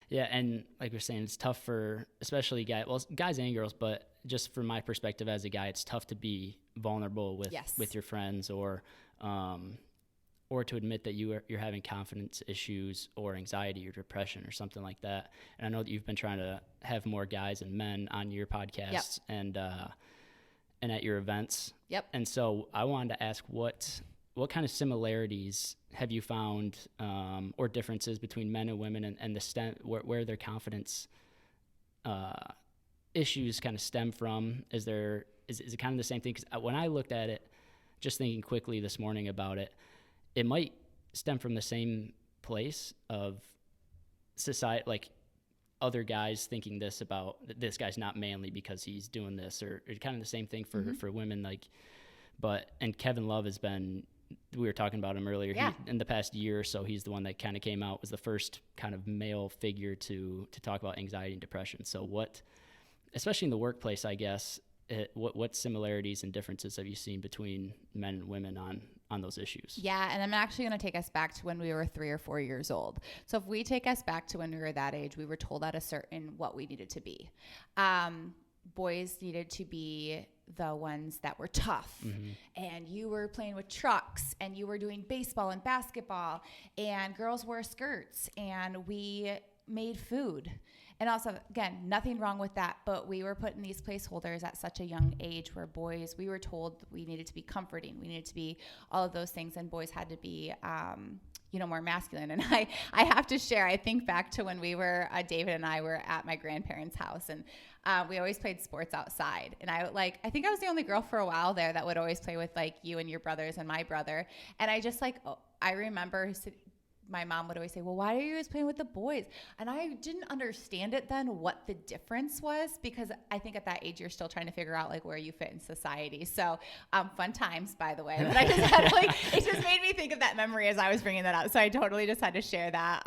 Yeah, and like we're saying, it's tough for especially guys and girls, but just from my perspective as a guy, it's tough to be vulnerable with your friends um, or to admit that you're having confidence issues or anxiety or depression or something like that. And I know that you've been trying to have more guys and men on your podcasts and at your events. Yep. And so I wanted to ask what kind of similarities have you found or differences between men and women and the where their confidence issues kind of stem from? Is it kind of the same thing? Because when I looked at it, just thinking quickly this morning about it, it might stem from the same place of society, like other guys thinking this about this guy's not manly because he's doing this, or kind of the same thing for women. Like, and Kevin Love has been, we were talking about him earlier. Yeah. In the past year or so, he's the one that kind of came out, was the first kind of male figure to talk about anxiety and depression. So especially in the workplace, I guess, what similarities and differences have you seen between men and women on those issues? Yeah, and I'm actually going to take us back to when we were 3 or 4 years old. So if we take us back to when we were that age, we were told at a certain what we needed to be. Boys needed to be the ones that were tough, and you were playing with trucks, and you were doing baseball and basketball, and girls wore skirts, and we made food. And also, again, nothing wrong with that, but we were put in these placeholders at such a young age where boys, we were told we needed to be comforting, we needed to be all of those things, and boys had to be more masculine. And I have to share, I think back to when we were, David and I were at my grandparents' house, and we always played sports outside. And I think I was the only girl for a while there that would always play with like you and your brothers and my brother. And I just I remember my mom would always say, well, why are you always playing with the boys? And I didn't understand it then what the difference was, because I think at that age you're still trying to figure out like where you fit in society. So fun times, by the way. But I just had it just made me think of that memory as I was bringing that up. So I totally just had to share that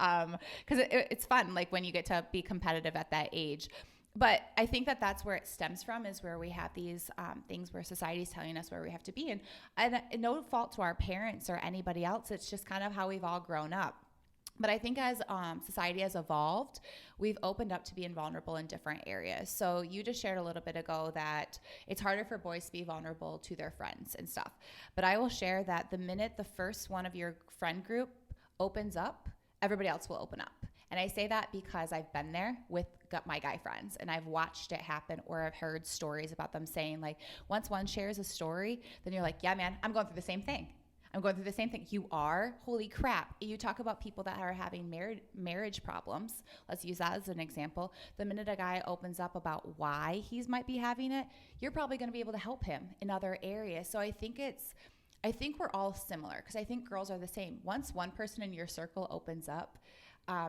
because it's fun, like when you get to be competitive at that age. But I think that's where it stems from, is where we have these things where society's telling us where we have to be. And no fault to our parents or anybody else. It's just kind of how we've all grown up. But I think as society has evolved, we've opened up to being vulnerable in different areas. So you just shared a little bit ago that it's harder for boys to be vulnerable to their friends and stuff. But I will share that the minute the first one of your friend group opens up, everybody else will open up. And I say that because I've been there with my guy friends, and I've watched it happen, or I've heard stories about them saying, like, once one shares a story, then you're like, yeah, man, I'm going through the same thing. I'm going through the same thing. You are? Holy crap. You talk about people that are having marriage problems. Let's use that as an example. The minute a guy opens up about why he might be having it, you're probably going to be able to help him in other areas. So I think we're all similar, because I think girls are the same. Once one person in your circle opens up,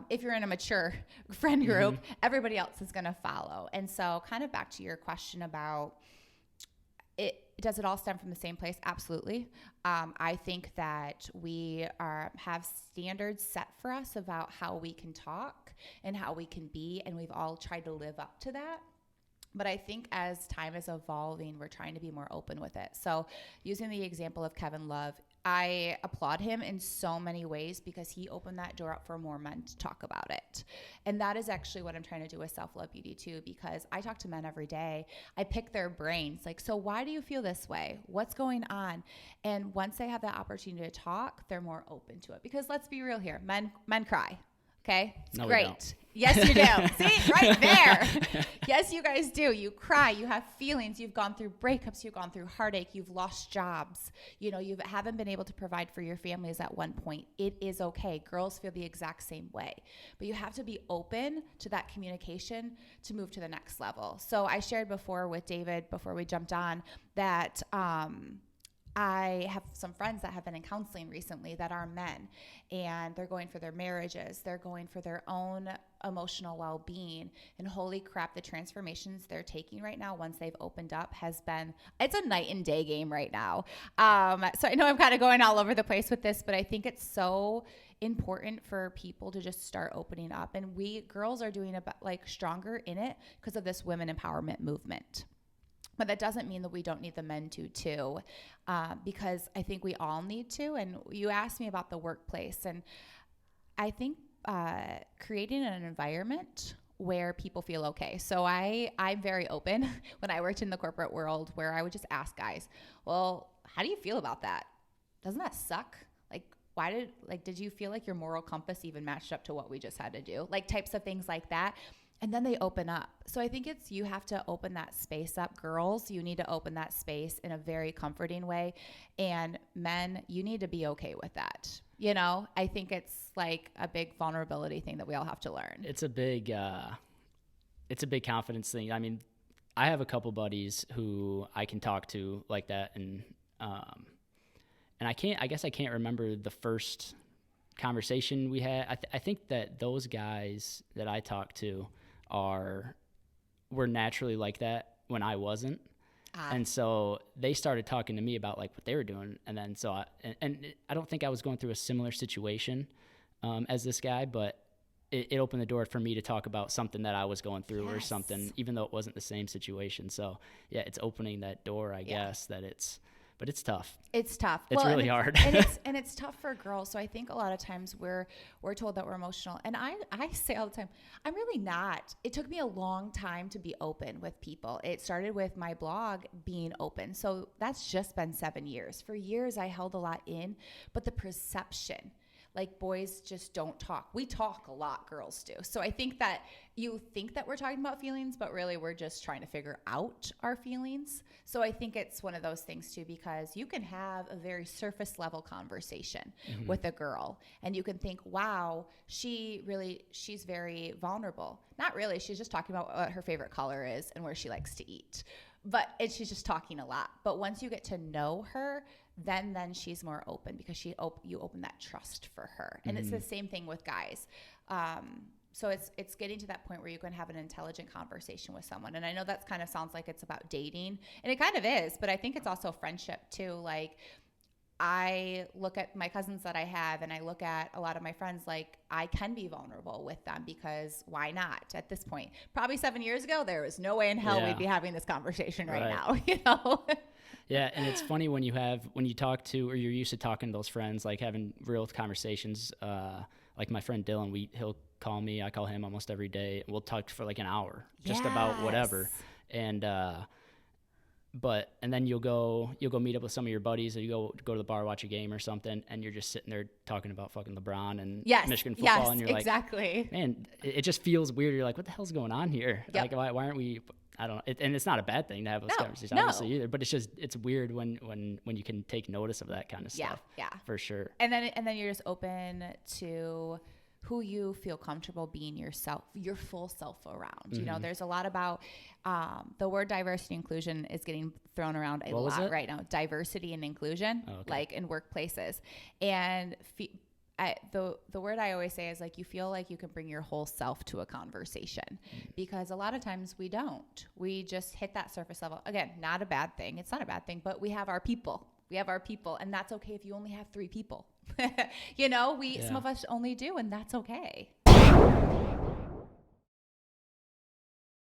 if you're in a mature friend group, everybody else is going to follow. And so kind of back to your question about it, does it all stem from the same place? Absolutely. I think that we have standards set for us about how we can talk and how we can be, and we've all tried to live up to that. But I think as time is evolving, we're trying to be more open with it. So using the example of Kevin Love, I applaud him in so many ways, because he opened that door up for more men to talk about it. And that is actually what I'm trying to do with Self-Love Beauty too, because I talk to men every day. I pick their brains, like, so why do you feel this way? What's going on? And once they have that opportunity to talk, they're more open to it. Because let's be real here, men cry. Okay? It's no, great. Yes, you do. See, right there. Yes, you guys do. You cry. You have feelings. You've gone through breakups. You've gone through heartache. You've lost jobs. You haven't been able to provide for your families at one point. It is okay. Girls feel the exact same way. But you have to be open to that communication to move to the next level. So I shared before with David, before we jumped on, that I have some friends that have been in counseling recently that are men, and they're going for their marriages. They're going for their own emotional well-being, and holy crap, the transformations they're taking right now once they've opened up it's a night and day game right now. So I know I'm kind of going all over the place with this, but I think it's so important for people to just start opening up, and we girls are doing stronger in it because of this women empowerment movement. But that doesn't mean that we don't need the men to too, because I think we all need to. And you asked me about the workplace, and I think creating an environment where people feel okay. So I'm very open when I worked in the corporate world, where I would just ask guys, well, how do you feel about that? Doesn't that suck? Did you feel like your moral compass even matched up to what we just had to do? Like types of things like that. And then they open up. So I think you have to open that space up. Girls, you need to open that space in a very comforting way. And men, you need to be okay with that. You know, I think it's like a big vulnerability thing that we all have to learn. It's a big confidence thing. I mean, I have a couple buddies who I can talk to like that. And I guess I can't remember the first conversation we had. I think that those guys that I talked to were naturally like that when I wasn't. And so they started talking to me about like what they were doing. And then I don't think I was going through a similar situation as this guy, but it opened the door for me to talk about something that I was going through or something, even though it wasn't the same situation. So yeah, it's opening that door, I guess, but it's tough. It's tough. It's really hard. and it's tough for girls. So I think a lot of times we're told that we're emotional. And I say all the time, I'm really not. It took me a long time to be open with people. It started with my blog being open. So that's just been 7 years. For years, I held a lot in, but the perception, like boys just don't talk. We talk a lot, girls do. So I think that you think that we're talking about feelings, but really we're just trying to figure out our feelings. So I think it's one of those things too, because you can have a very surface level conversation with a girl and you can think, wow, she's very vulnerable. Not really. She's just talking about what her favorite color is and where she likes to eat. She's just talking a lot. But once you get to know her, then she's more open because you open that trust for her. And it's the same thing with guys. So it's getting to that point where you can have an intelligent conversation with someone. And I know that kind of sounds like it's about dating, and it kind of is, but I think it's also friendship too. Like I look at my cousins that I have, and I look at a lot of my friends, like I can be vulnerable with them because why not at this point? Probably 7 years ago, there was no way in hell we'd be having this conversation right now, you know? Yeah, and it's funny when you talk to, or you're used to talking to those friends, like having real conversations. Like my friend Dylan, he'll call me, I call him almost every day. We'll talk for like an hour, just about whatever. And then you'll go meet up with some of your buddies, or you go to the bar, watch a game or something, and you're just sitting there talking about fucking LeBron and Michigan football, and you're exactly. like, man, it just feels weird. You're like, what the hell's going on here? Yep. Like, why aren't we? I don't know. And it's not a bad thing to have those conversations, obviously, either. But it's weird when you can take notice of that kind of stuff. Yeah, for sure. And then you're just open to who you feel comfortable being yourself, your full self around. You know, there's a lot about the word diversity and inclusion is getting thrown around a lot right now. Diversity and inclusion, like in workplaces. And the word I always say is like, you feel like you can bring your whole self to a conversation, because a lot of times we don't. We just hit that surface level. Again, not a bad thing. It's not a bad thing, but we have our people. And that's okay if you only have 3 people. You know, some of us only do, and that's okay.